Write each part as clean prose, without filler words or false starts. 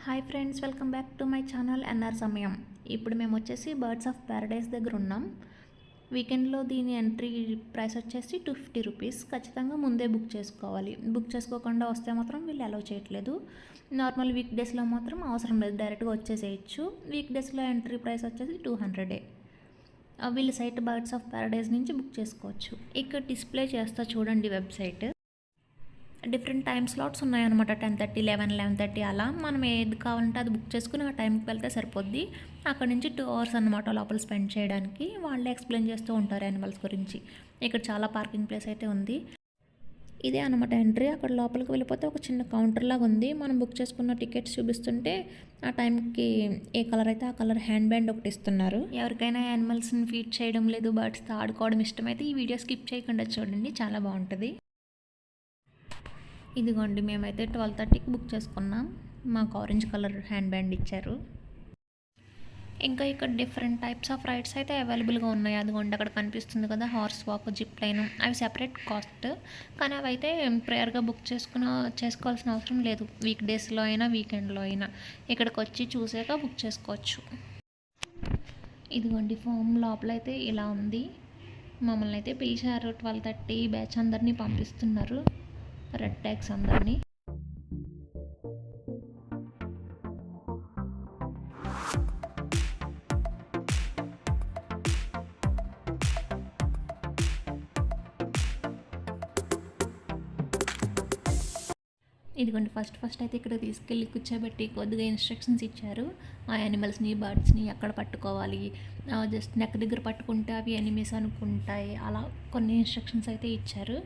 Hi friends, welcome back to my channel NR సమయం. ఇప్పుడు మేము వచ్చేసి బర్డ్స్ ఆఫ్ ప్యారడైస్ దగ్గర ఉన్నాం. వీకెండ్లో దీని ఎంట్రీ ప్రైస్ వచ్చేసి 250 రూపీస్. ఖచ్చితంగా ముందే బుక్ చేసుకోవాలి. బుక్ చేసుకోకుండా వస్తే మాత్రం వీళ్ళు అలౌ చేయట్లేదు. నార్మల్ వీక్ డేస్లో మాత్రం అవసరం లేదు, డైరెక్ట్గా వచ్చేసేయచ్చు. వీక్ డేస్లో ఎంట్రీ ప్రైస్ వచ్చేసి 200. వీళ్ళ సైట్ బర్డ్స్ ఆఫ్ ప్యారడైస్ నుంచి బుక్ చేసుకోవచ్చు. ఇక్కడ డిస్ప్లే చేస్తా చూడండి వెబ్సైట్. డిఫరెంట్ టైం స్లాట్స్ ఉన్నాయన్నమాట. 10:30, 11, 11:30 అలా మనం ఏది కావాలంటే అది బుక్ చేసుకుని ఆ టైంకి వెళ్తే సరిపోద్ది. అక్కడ నుంచి 2 hours అనమాట లోపల స్పెండ్ చేయడానికి. వాళ్ళే ఎక్స్ప్లెయిన్ చేస్తూ ఉంటారు యానిమల్స్ గురించి. ఇక్కడ చాలా పార్కింగ్ ప్లేస్ అయితే ఉంది. ఇదే అనమాట ఎంట్రీ. అక్కడ లోపలికి వెళ్ళిపోతే ఒక చిన్న కౌంటర్ లాగా ఉంది. మనం బుక్ చేసుకున్న టికెట్స్ చూపిస్తుంటే ఆ టైంకి ఏ కలర్ అయితే ఆ కలర్ హ్యాండ్ బ్యాండ్ ఒకటి ఇస్తున్నారు. ఎవరికైనా యానిమల్స్ని ఫీడ్ చేయడం లేదు, బర్డ్స్తో ఆడుకోవడం ఇష్టమైతే ఈ వీడియో స్కిప్ చేయకుండా చూడండి, చాలా బాగుంటుంది. ఇదిగోండి, మేమైతే 12:30కి బుక్ చేసుకున్నాం. మాకు ఆరెంజ్ కలర్ హ్యాండ్ బ్యాండ్ ఇచ్చారు. ఇంకా ఇక్కడ డిఫరెంట్ టైప్స్ ఆఫ్ రైడ్స్ అయితే అవైలబుల్గా ఉన్నాయి. అదిగోండి అక్కడ కనిపిస్తుంది కదా, హార్స్ వాక్, జిప్ లైన్. అవి సెపరేట్ కాస్ట్, కానీ అవి అయితే ప్రేయర్గా బుక్ చేసుకోవాల్సిన అవసరం లేదు. వీక్ డేస్లో అయినా వీకెండ్లో అయినా ఇక్కడికి వచ్చి చూసాక బుక్ చేసుకోవచ్చు. ఇదిగోండి ఫామ్ లోపల అయితే ఇలా ఉంది. మమ్మల్ని అయితే పిలిచారు. 12:30 బ్యాచ్ అందరినీ పంపిస్తున్నారు, రెడ్ ట్యాగ్స్ అందరినీ. ఇదిగోండి ఫస్ట్ అయితే ఇక్కడ తీసుకెళ్ళి కూర్చోబెట్టి కొద్దిగా ఇన్స్ట్రక్షన్స్ ఇచ్చారు. ఆ యానిమల్స్ని, బర్డ్స్ని ఎక్కడ పట్టుకోవాలి, జస్ట్ నెక్ దగ్గర పట్టుకుంటే అవి ఎనిమీస్ అనుకుంటాయి, అలా కొన్ని ఇన్స్ట్రక్షన్స్ అయితే ఇచ్చారు.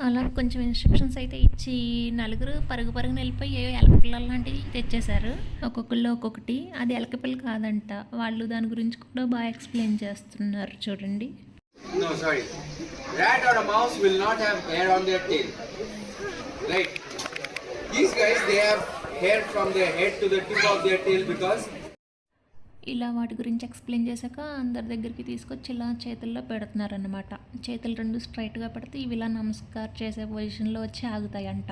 అలా కొంచెం ఇన్స్ట్రక్షన్స్ అయితే ఇచ్చి నలుగురు పరుగున వెళ్ళిపోయి ఏవో ఎలకపిల్లలు లాంటివి తెచ్చేశారు. ఒక్కొక్కళ్ళు ఒక్కొక్కటి. అది ఎలకపిల్ల కాదంట. వాళ్ళు దాని గురించి కూడా బాగా ఎక్స్ప్లెయిన్ చేస్తున్నారు చూడండి. No, sorry. Rat or a mouse will not have hair on their tail. Right? These guys, they have hair from their head to the tip of their tail because ఇలా వాటి గురించి ఎక్స్ప్లెయిన్ చేశాక అందరి దగ్గరికి తీసుకొచ్చి ఇలా చేతుల్లో పెడుతున్నారనమాట. చేతులు 2 స్ట్రైట్గా పెడితే ఇవి ఇలా నమస్కారం చేసే పొజిషన్లో వచ్చి ఆగుతాయంట.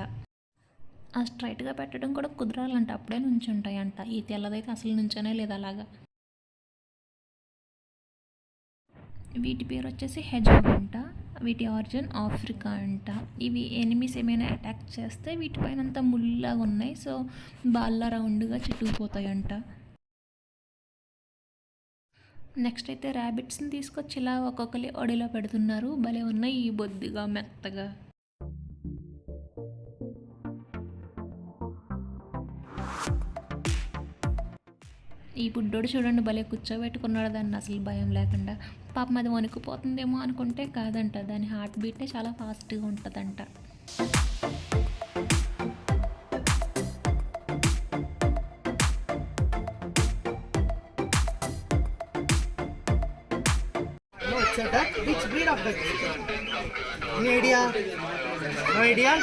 ఆ స్ట్రైట్గా పెట్టడం కూడా కుదరాలంట, అప్పుడే నుంచి ఉంటాయంట. ఈ తెల్లదైతే అసలు నుంచోనే లేదు అలాగా. వీటి పేరు వచ్చేసి హెడ్జాగ్ అంట. వీటి ఆరిజిన్ ఆఫ్రికా అంట. ఇవి ఎనిమీస్ ఏమైనా అటాక్ చేస్తే వీటిపైన అంతా ముళ్ళలాగా ఉన్నాయి, సో బాల్లా రౌండ్గా చుట్టుకుపోతాయంట. నెక్స్ట్ అయితే ర్యాబిట్స్ని తీసుకొచ్చి ఇలా ఒక్కొక్కరి ఒడిలో పెడుతున్నారు. భలే ఉన్నాయి ఈ బొద్దుగా మెత్తగా. ఈ బుడ్డోడు చూడండి భలే కూర్చోబెట్టుకున్నాడు దాన్ని అసలు భయం లేకుండా. పాపం అది వణుకుపోతుందేమో అనుకుంటే కాదంట, దాని హార్ట్ బీటే చాలా ఫాస్ట్గా ఉంటుందంట. It's a duck. Which breed of duck? Any idea? No idea?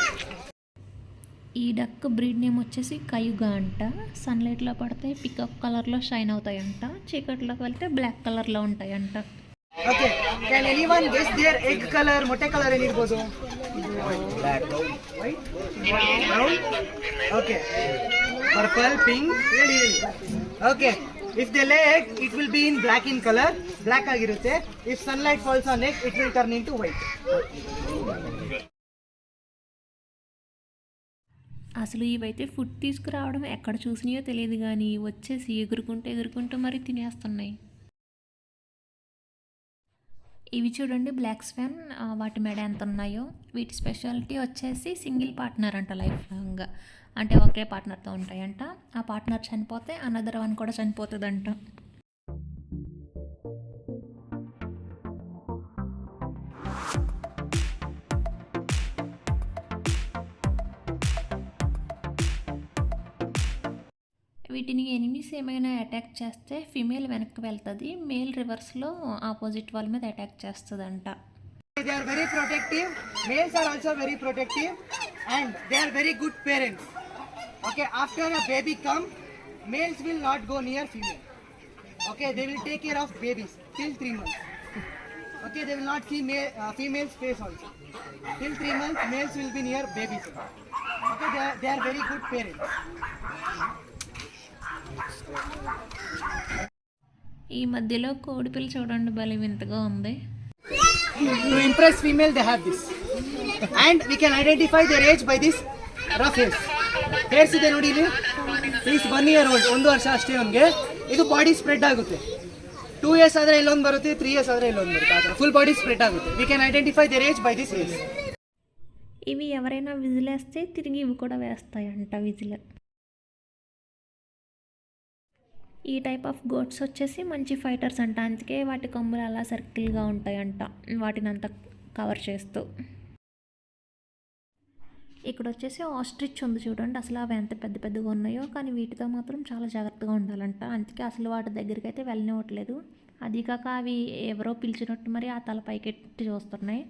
ఈ డక్ బ్రీడ్ నేమ్ వచ్చేసి కయుగా అంట. సన్లైట్లో పడితే పికప్ కలర్లో షైన్ అవుతాయంట, చీకట్లోకి వెళ్తే బ్లాక్ కలర్లో ఉంటాయంట. Okay. Can anyone guess their egg color? Motte color ಏನಿರಬಹುದು? Black. White? Brown? Okay. Purple, pink. Really? Okay. If they lay egg, it will be in black in color. Black ಆಗಿರುತ್ತೆ. If sunlight falls on egg, it will turn into white. అసలు ఇవైతే food తీసుకురావడం ఎక్కడ చూసినాయో తెలియదు, కానీ వచ్చేసి ఎగురుకుంటూ మరి తినేస్తున్నాయి. ఇవి చూడండి బ్లాక్ స్వాన్. వాటి మెడ ఎంత ఉన్నాయో. వీటి స్పెషాలిటీ వచ్చేసి సింగిల్ పార్ట్నర్ అంట, లైఫ్ లాంగ్. అంటే ఒకే పార్ట్నర్తో ఉంటాయంట. ఆ పార్ట్నర్ చనిపోతే అనదర్ వన్ కూడా చనిపోతుందంట. వీటిని ఎనిమీస్ ఏమైనా అటాక్ చేస్తే ఫీమేల్ వెనక్కి వెళ్తుంది, మేల్ రివర్స్లో ఆపోజిట్ వాళ్ళ మీద అటాక్ చేస్తుందంట. They are very protective. Males are also very protective and they are very good parents. Okay, after a baby come, males will not go near female. Okay, they will take care of babies till 3 months. Okay, they will not see female's face also. Till 3 months, males will be near babies. Okay, they are very good parents. ఈ మధ్యలో కోడిపిల్ల చూడండి భలే వింతగా ఉంది. To impress female, they have this. And we can identify their age by this rough hairs. Hairs ಇದೆ ನೋಡಿ ಇಲ್ಲಿ. Is 1 year old. 1 ವರ್ಷ ಅಷ್ಟೇ ಅವನಿಗೆ. ಇದು ಬಾಡಿ ಸ್ಪ್ರೆಡ್ ಆಗುತ್ತೆ. 2 years ಆದರೆ ಇಲ್ಲೊಂದು ಬರುತ್ತೆ, 3 years ಆದರೆ ಇಲ್ಲೊಂದು ಬರುತ್ತೆ. ಆ ಫುಲ್ ಬಾಡಿ ಸ್ಪ್ರೆಡ್ ಆಗುತ್ತೆ. We can identify their age by this hairs. ఇవి ఎవరైనా విజిలేస్తే తిరిగి ఇవి కూడా వేస్తాయంట విజిల్. ఈ టైప్ ఆఫ్ గోట్స్ వచ్చేసి మంచి ఫైటర్స్ అంట, అందుకే వాటి కొమ్ములు అలా సర్కిల్గా ఉంటాయంట వాటిని అంతా కవర్ చేస్తూ. ఇక్కడ వచ్చేసి ఆస్ట్రిచ్ ఉంది చూడండి, అసలు అవి ఎంత పెద్ద పెద్దగా ఉన్నాయో, కానీ వీటితో మాత్రం చాలా జాగ్రత్తగా ఉండాలంట, అందుకే అసలు వాటి దగ్గరికి అయితే వెళ్ళనివ్వట్లేదు. అది కాక అవి ఎవరో పిలిచినట్టు మరి ఆ తల పైకెట్టి చూస్తున్నాయి.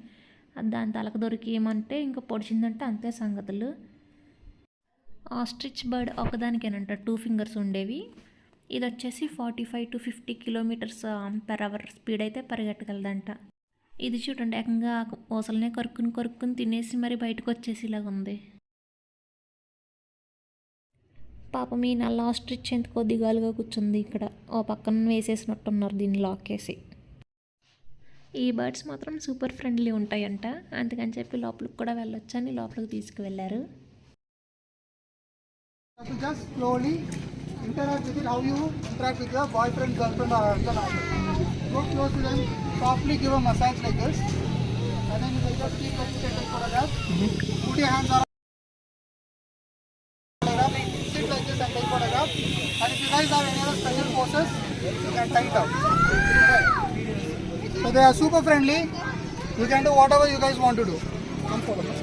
దాని తలకు దొరికి ఏమంటే ఇంకా పొడిచిందంటే అంతే సంగతులు. ఆస్ట్రిచ్ బర్డ్ ఒకదానికేనంట 2 fingers ఉండేవి. ఇది వచ్చేసి 45 to 50 km/h స్పీడ్ అయితే పరిగెట్టగలదంట. ఇది చూడండి ఏకంగా ఊసలనే కరుక్కుని తినేసి మరి బయటకు వచ్చేసి ఇలాగ ఉంది. పాపం ఈ నల్ల ఆస్ట్రిచ్ ఎందుకో దిగాలుగా కూర్చుంది ఇక్కడ, ఓ పక్కన వేసేసినట్టున్నారు దీన్ని లాక్ చేసి. ఈ బర్డ్స్ మాత్రం సూపర్ ఫ్రెండ్లీ ఉంటాయంట, అందుకని చెప్పి లోపలికి కూడా వెళ్ళొచ్చని లోపలికి తీసుకువెళ్ళారు. Just slowly interact with it, how you interact with your boyfriend, girlfriend or husband. Go close to them, softly give a massage like this, and then you will just keep like this and take photograph. Put your hands around, sit like this and take photograph. And if you guys have any other special poses, you can try it out. Okay. So they are super friendly. You can do whatever you guys want to do. Come follow.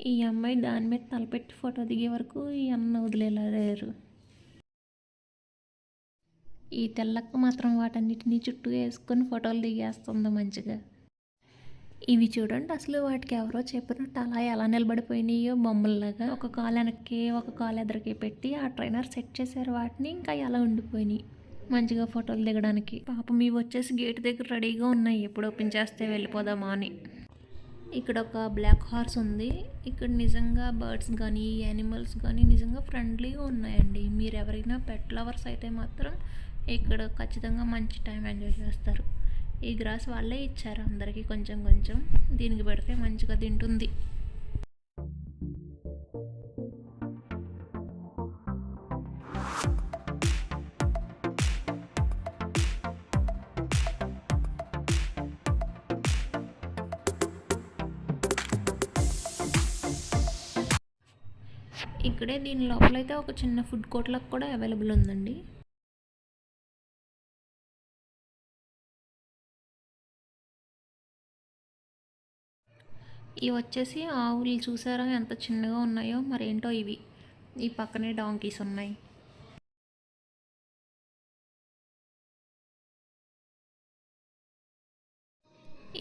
ఈ అమ్మాయి దాని మీద తలపెట్టి photo దిగే వరకు ఈ అన్న వదిలేలేరు. ఈ తెల్లక్క మాత్రం వాటన్నిటిని చుట్టూ వేసుకొని ఫోటోలు దిగేస్తుంది మంచిగా. ఇవి చూడండి అసలు వాటికి ఎవరో చెప్పినట్టు అలా ఎలా నిలబడిపోయినాయో బొమ్మల్లాగా, ఒక కాలు వెనక్కి ఒక కాలు ఎదురుకి పెట్టి ఆ ట్రైనర్ సెట్ చేశారు వాటిని, ఇంకా ఎలా ఉండిపోయినాయి మంచిగా ఫోటోలు దిగడానికి. పాపం ఇవి వచ్చేసి గేట్ దగ్గర రెడీగా ఉన్నాయి, ఎప్పుడు ఓపెన్ చేస్తే వెళ్ళిపోదామా అని. ఇక్కడ ఒక బ్లాక్ హార్స్ ఉంది. ఇక్కడ నిజంగా బర్డ్స్ కానీ యానిమల్స్ కానీ నిజంగా ఫ్రెండ్లీగా ఉన్నాయండి. మీరు ఎవరైనా పెట్ లవర్స్ అయితే మాత్రం ఇక్కడ ఖచ్చితంగా మంచి టైం ఎంజాయ్ చేస్తారు. ఈ గ్రాస్ వాళ్ళే ఇచ్చారు అందరికీ కొంచెం కొంచెం, దీనికి పెడితే మంచిగా తింటుంది. ఇక్కడే దీని లోపలైతే ఒక చిన్న ఫుడ్ కోర్ట్లకు కూడా అవైలబుల్ ఉందండి. ఇవి వచ్చేసి ఆవులు చూసారా ఎంత చిన్నగా ఉన్నాయో, మరేంటో ఇవి. ఈ పక్కనే డాంకీస్ ఉన్నాయి.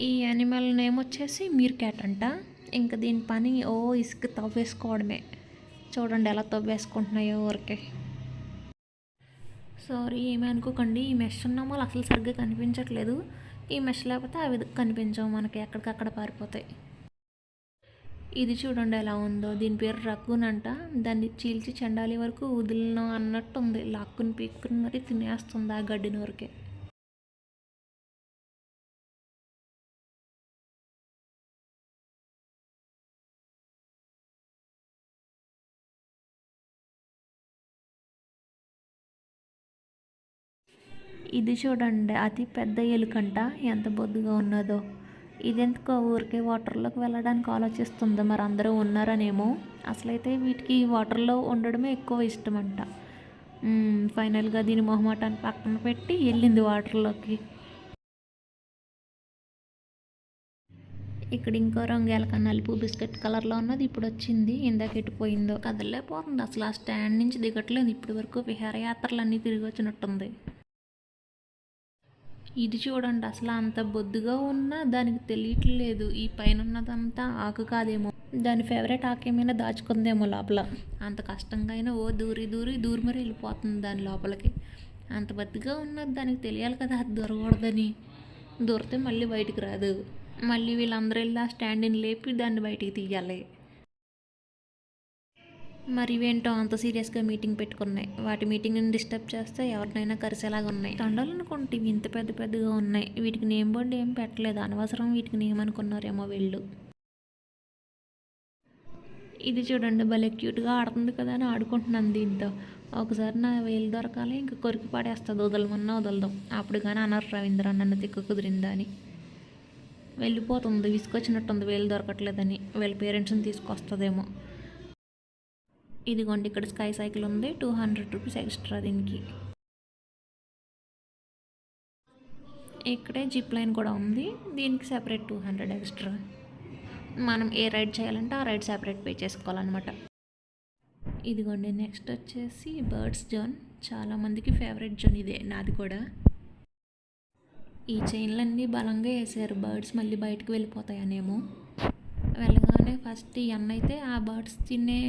ఈ యానిమల్ నేమ్ వచ్చేసి మీర్ క్యాట్ అంట. ఇంకా దీని పని ఇసుక తవ్వేసుకోవడమే. చూడండి ఎలా తవ్వేసుకుంటున్నాయో ఊరికే. సారీ ఏమీ అనుకోకండి, ఈ మెష్ ఉన్న వాళ్ళు అసలు సరిగ్గా కనిపించట్లేదు. ఈ మెష్ లేకపోతే అవి కనిపించవు మనకి, ఎక్కడికక్కడ పారిపోతాయి. ఇది చూడండి ఎలా ఉందో, దీని పేరు రకూన్ అంట. దాన్ని చీల్చి చెండాలి వరకు వదిలిన అన్నట్టు ఉంది, లాక్కుని పీక్కుని మరీ తినేస్తుంది ఆ గడ్డిని వరకే. ఇది చూడండి అతి పెద్ద ఎలుకంట, ఎంత బొద్దుగా ఉన్నదో. ఇదెందుకో ఊరికే వాటర్లోకి వెళ్ళడానికి ఆలోచిస్తుంది, మరి అందరూ ఉన్నారనేమో. అసలైతే వీటికి వాటర్లో ఉండడమే ఎక్కువ ఇష్టం అంట. ఫైనల్గా దీని మొహమాటాన్ని పక్కన పెట్టి వెళ్ళింది వాటర్లోకి. ఇక్కడ ఇంకో రంగు ఎలక నలుపు బిస్కెట్ కలర్లో ఉన్నది ఇప్పుడు వచ్చింది, ఇందాక ఎట్టిపోయిందో కదలేకపోతుంది అసలు. ఆ స్టాండ్ నుంచి దిగట్లేదు ఇప్పటి వరకు, విహారయాత్రలన్నీ తిరిగి వచ్చినట్టుంది. ఇది చూడండి అసలు అంత బొద్దుగా ఉన్నా దానికి తెలియట్లేదు ఈ పైన ఉన్నదంతా ఆకు కాదేమో, దాని ఫేవరెట్ ఆకు ఏమైనా దాచుకుందేమో లోపల. అంత కష్టంగా అయినా దూరి మరి వెళ్ళిపోతుంది దాని లోపలికి. అంత బొద్దుగా ఉన్నది దానికి తెలియాలి కదా అది దొరకూడదని. దొరికితే మళ్ళీ బయటికి రాదు. మళ్ళీ వీళ్ళందరూ వెళ్ళి ఆ స్టాండ్ని లేపి దాన్ని బయటికి తీయాలి. మరి ఇవేంటో అంత సీరియస్గా మీటింగ్ పెట్టుకున్నాయి. వాటి మీటింగ్ని డిస్టర్బ్ చేస్తే ఎవరినైనా కరిసేలాగా ఉన్నాయి. తండాలు అనుకుంటే ఇవి ఇంత పెద్ద పెద్దగా ఉన్నాయి. వీటికి నేమ్ బోర్డు ఏం పెట్టలేదు. అనవసరం వీటికి నేమ్ అనుకున్నారేమో వీళ్ళు. ఇది చూడండి, భలే క్యూట్గా ఆడుతుంది కదా అని ఆడుకుంటున్నాను దీంతో. ఒకసారి నా వేలు దొరకాలి, ఇంకా కొరికి పాడేస్తుంది. వదలమన్నా వదలదాం. అప్పుడు కానీ అన్నారు రవీంద్ర నన్ను తిక్కు కుదిరిందా అని. వెళ్ళిపోతుంది, విసుకొచ్చినట్టుంది వేలు దొరకట్లేదని. వీళ్ళ పేరెంట్స్ని తీసుకొస్తుందేమో. ఇదిగోండి, ఇక్కడ స్కై సైకిల్ ఉంది. 200 రూపీస్ ఎక్స్ట్రా దీనికి. ఇక్కడే జిప్ లైన్ కూడా ఉంది. దీనికి సెపరేట్ 200 ఎక్స్ట్రా. మనం ఏ రైడ్ చేయాలంటే ఆ రైడ్ సెపరేట్ పే చేసుకోవాలన్నమాట. ఇదిగోండి, నెక్స్ట్ వచ్చేసి బర్డ్స్ జోన్. చాలామందికి ఫేవరెట్ జోన్ ఇదే, నాది కూడా. ఈ చైన్లన్నీ బలంగా వేసారు. బర్డ్స్ మళ్ళీ బయటకు వెళ్ళిపోతాయనేమో. వెళ్ళగానే ఫస్ట్ ఈ అన్న అయితే ఆ బర్డ్స్ తినే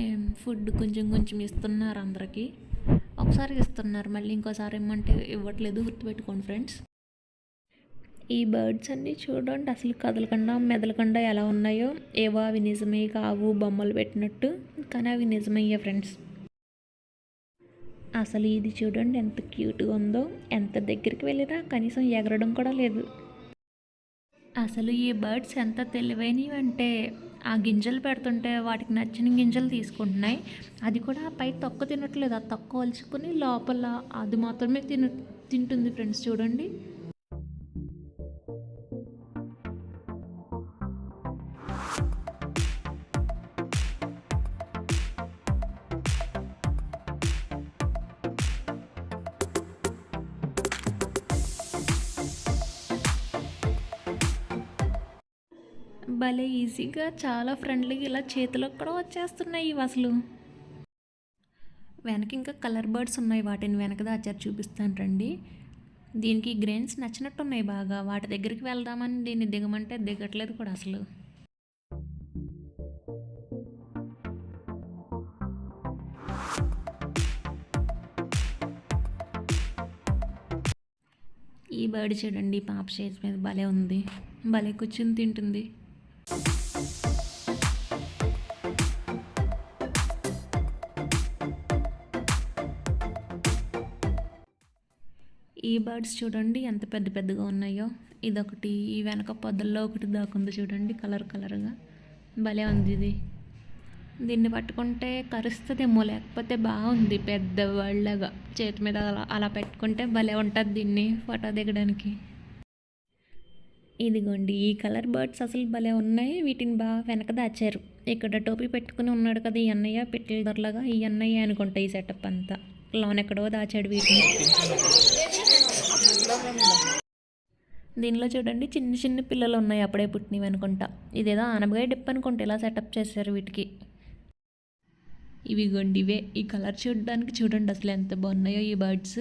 ఫుడ్ కొంచెం కొంచెం ఇస్తున్నారు అందరికీ. ఒకసారి ఇస్తున్నారు, మళ్ళీ ఇంకోసారి ఇమ్మంటే ఇవ్వట్లేదు. గుర్తుపెట్టుకోండి ఫ్రెండ్స్. ఈ బర్డ్స్ అన్నీ చూడండి, అసలు కదలకుండా మెదలకుండా ఎలా ఉన్నాయో. ఏవో అవి నిజమే కావు, బొమ్మలు పెట్టినట్టు, కానీ అవి నిజమయ్యే ఫ్రెండ్స్. అసలు ఇది చూడండి ఎంత క్యూట్గా ఉందో. ఎంత దగ్గరికి వెళ్ళినా కనీసం ఎగరడం కూడా లేదు. అసలు ఈ బర్డ్స్ ఎంత తెలివైనవి అంటే, ఆ గింజలు పెడుతుంటే వాటికి నచ్చిన గింజలు తీసుకుంటున్నాయి. అది కూడా పై తొక్క తినట్లేదు. ఆ తొక్క వలుచుకుని లోపల అది మాత్రమే తింటుంది ఫ్రెండ్స్. చూడండి, భలే ఈజీగా చాలా ఫ్రెండ్లీగా ఇలా చేతిలోకి కూడా వచ్చేస్తున్నాయి ఇవి అసలు. వెనక ఇంకా కలర్ బర్డ్స్ ఉన్నాయి, వాటిని వెనక దాచారు, చూపిస్తాను రండి. దీనికి గ్రెయిన్స్ నచ్చినట్టున్నాయి బాగా. వాటి దగ్గరికి వెళ్దామని దీన్ని దిగమంటే దిగట్లేదు కూడా అసలు. ఈ బర్డ్ చూడండి, పాప స్టేజ్ మీద భలే ఉంది. భలే కూర్చుని తింటుంది. ఈ బర్డ్స్ చూడండి ఎంత పెద్ద పెద్దగా ఉన్నాయో. ఇదొకటి, ఈ వెనక పొదల్లో ఒకటి దాకుంది చూడండి, కలర్ కలర్గా. భలే ఉంది ఇది. దీన్ని పట్టుకుంటే కరుస్తుందేమో, లేకపోతే బాగుంది పెద్ద వాళ్ళగా. చేతి మీద అలా పెట్టుకుంటే భలే ఉంటుంది దీన్ని ఫోటో దిగడానికి. ఇదిగోండి, ఈ కలర్ బర్డ్స్ అసలు భలే ఉన్నాయి. వీటిని బాగా వెనక దాచారు. ఇక్కడ టోపీ పెట్టుకుని ఉన్నాడు కదా ఈ అన్నయ్య, పెట్టెల దొరలాగా. ఈ అన్నయ్య అనుకుంటా ఈ సెటప్ అంతా. లోన్ ఎక్కడో దాచాడు వీటిని. దీనిలో చూడండి చిన్న చిన్న పిల్లలు ఉన్నాయి, అప్పుడే పుట్టినవి అనుకుంటా. ఇదేదో ఆనపకాయ డిప్ అనుకుంటా ఇలా సెటప్ చేశారు వీటికి. ఇవిగోండి ఇవే. ఈ కలర్ చూడడానికి చూడండి అసలు ఎంత బాగున్నాయో ఈ బర్డ్స్.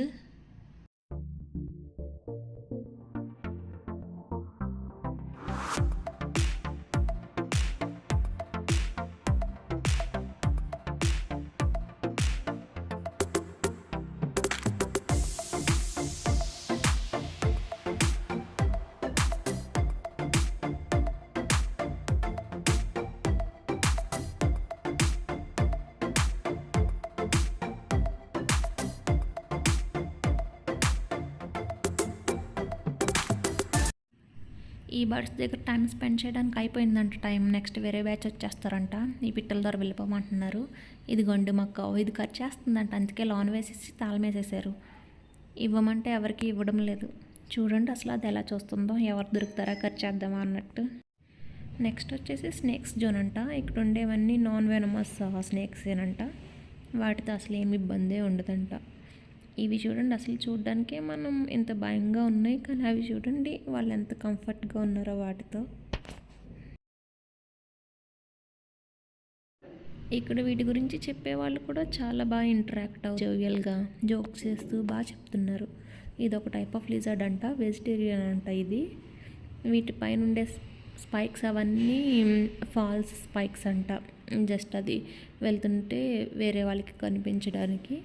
ఈ బర్డ్స్ దగ్గర టైం స్పెండ్ చేయడానికి అయిపోయిందంట టైం. నెక్స్ట్ వేరే బ్యాచ్ వచ్చేస్తారంట. ఈ పిట్టల ద్వారా వెళ్ళిపోమంటున్నారు. ఇదిగోండి మాకు ఇది కట్ చేస్తుందంట, అందుకే లోన్ వేసేసి తాళం వేసేసారు. ఇవ్వమంటే ఎవరికి ఇవ్వడం లేదు. చూడండి అసలు అది ఎలా చూస్తుందో, ఎవరు దొరుకుతారా కట్ చేద్దామా అన్నట్టు. నెక్స్ట్ వచ్చేసి స్నేక్స్ జోన్ అంట. ఇక్కడ ఉండేవన్నీ నాన్ వెనమస్ స్నేక్స్ ఏనంట. వాటితో అసలు ఏమి ఇబ్బందే ఉండదంట. ఇవి చూడండి అసలు చూడడానికే మనం ఎంత భయంగా ఉన్నాయి, కానీ అవి చూడండి వాళ్ళు ఎంత కంఫర్ట్గా ఉన్నారో వాటితో. ఇక్కడ వీటి గురించి చెప్పేవాళ్ళు కూడా చాలా బాగా ఇంటరాక్ట్ జోవియల్గా జోక్స్ చేస్తూ బాగా చెప్తున్నారు. ఇది ఒక టైప్ ఆఫ్ లిజర్డ్ అంట, వెజిటేరియన్ అంట ఇది. వీటిపైన ఉండే స్పైక్స్ అవన్నీ ఫాల్స్ స్పైక్స్ అంట. జస్ట్ అది వెళ్తుంటే వేరే వాళ్ళకి కనిపించడానికి.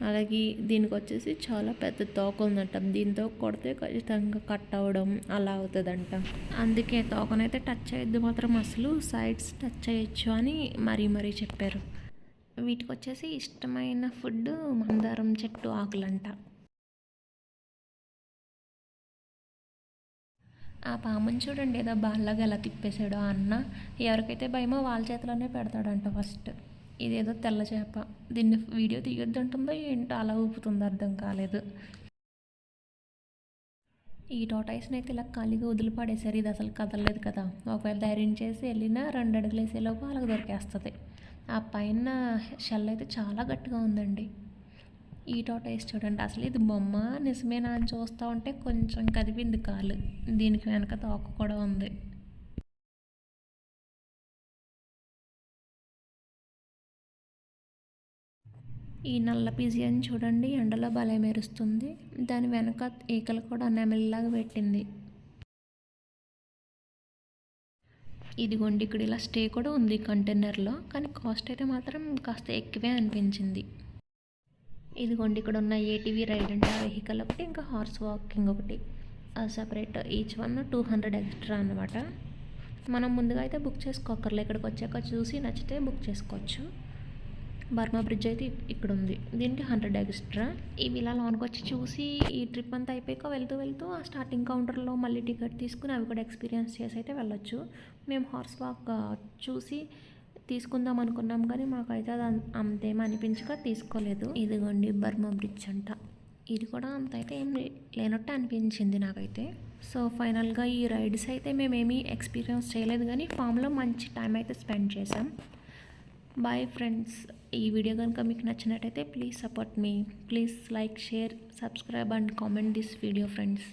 అలాగే దీనికి వచ్చేసి చాలా పెద్ద తోక ఉందంట. దీంతో కొడితే ఖచ్చితంగా కట్ అవ్వడం అలా అవుతుందంట. అందుకే తోకనైతే టచ్ చేయొద్దు మాత్రం, అసలు సైడ్స్ టచ్ చేయొచ్చు అని మరీ చెప్పారు. వీటికి వచ్చేసి ఇష్టమైన ఫుడ్ మందారం చెట్టు ఆకులంట. ఆ పాముని చూడండి ఏదో బాల్లాగా ఎలా తిప్పేశాడో అన్న. ఎవరికైతే భయమో వాళ్ళ చేతిలోనే పెడతాడంట ఫస్ట్. ఇదేదో తెల్ల చేప, దీన్ని వీడియో తీయొద్దంటుందో ఏంటో అలా ఊపుతుందో అర్థం కాలేదు. ఈ టోటాయిస్ని అయితే ఇలా ఖాళీగా వదిలిపడేశారు, ఇది అసలు కదలలేదు కదా. ఒకవేళ ధైర్యం చేసి వెళ్ళినా 2 అడుగులు వేసేలోపు వాళ్ళకి దొరికేస్తుంది. ఆ పైన షెల్ అయితే చాలా గట్టిగా ఉందండి. ఈ టోటాయిస్ చూడండి, అసలు ఇది బొమ్మ నిజమేనా అని చూస్తూ ఉంటే కొంచెం కదిపింది కాలు. దీనికి వెనక తోక కూడా ఉంది. ఈ నల్ల పిజియన్ చూడండి, ఎండలో భలే మెరుస్తుంది. దాని వెనక ఈకలు కూడా నెమలిలాగా పెట్టింది. ఇదిగోండి ఇక్కడ ఇలా స్టే కూడా ఉంది కంటైనర్లో, కానీ కాస్ట్ అయితే మాత్రం కాస్త ఎక్కువే అనిపించింది. ఇదిగోండి ఇక్కడ ఉన్న ఏటీవీ రైడ్ అంటే ఆ వెహికల్ ఒకటి, ఇంకా హార్స్ వాకింగ్ ఒకటి సపరేట్, ఈచ్ వన్ 200 ఎక్స్ట్రా అనమాట. మనం ముందుగా అయితే బుక్ చేసుకోకర్లే, ఇక్కడికి వచ్చాక చూసి నచ్చితే బుక్ చేసుకోవచ్చు. బర్మా బ్రిడ్జ్ అయితే ఇక్కడ ఉంది, దీనికి 100 ఎక్స్ట్రా. ఇవి ఇలా లోనికి వచ్చి చూసి ఈ ట్రిప్ అంతా అయిపోయాక వెళ్తూ ఆ స్టార్టింగ్ కౌంటర్లో మళ్ళీ టికెట్ తీసుకుని అవి కూడా ఎక్స్పీరియన్స్ చేసి అయితే వెళ్ళొచ్చు. మేము హార్స్ వాక్ చూసి తీసుకుందాం అనుకున్నాం, కానీ మాకైతే అది అంతేమీ అనిపించక తీసుకోలేదు. ఇదిగోండి బర్మా బ్రిడ్జ్ అంట, ఇది కూడా అంత అయితే ఏం లేనట్టు అనిపించింది నాకైతే. సో ఫైనల్గా ఈ రైడ్స్ అయితే మేమేమీ ఎక్స్పీరియన్స్ చేయలేదు, కానీ ఫామ్లో మంచి టైం అయితే స్పెండ్ చేసాం. బాయ్ ఫ్రెండ్స్, ఈ వీడియో కనుక మీకు నచ్చినట్టయితే please support me, please like, share, subscribe and comment this video friends.